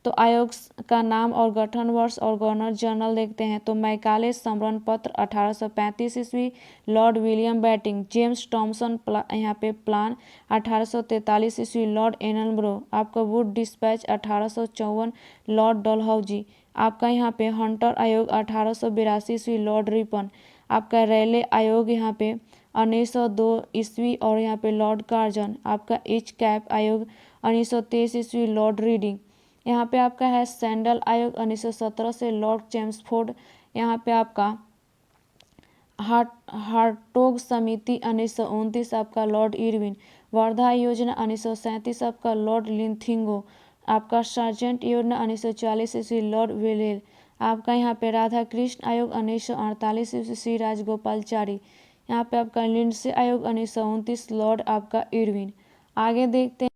तो आयोग का नाम और गठन वर्ष और गवर्नर जनरल देखते हैं। तो मैकाले समरण पत्र 1835 ईस्वी, Lord William Bentinck, James Thompson यहाँ पे प्लान 1843 ईस्वी, लॉर्ड एननब्रो। आपका वुड डिस्पैच 1854, लॉर्ड डलहौजी। आपका यहाँ पे हंटर आयोग 1882 ईस्वी, लॉर्ड रिपन। आपका रैले आयोग यहाँ पे 1902 ईस्वी, और यहाँ पे लॉर्ड कार्जन। आपका एच कैप आयोग 1923 ईस्वी, लॉर्ड रीडिंग। यहाँ पे आपका है सैंडल आयोग 1917 से, लॉर्ड चेम्सफोर्ड। यहाँ पे आपका हार्टोग समिति 1929 आपका लॉर्ड इरविन। वर्धा योजना 1937 आपका लॉर्ड लिंथिंगो। आपका सार्जेंट योजना 1940 ईस्वी, लॉर्ड वेलेल। आपका यहाँ पे राधा कृष्ण आयोग 1948 ईस्वी, श्री राजगोपालचारी। यहाँ पे आपका लिंडसे आयोग 1929, लॉर्ड आपका इरविन। आगे देखते हैं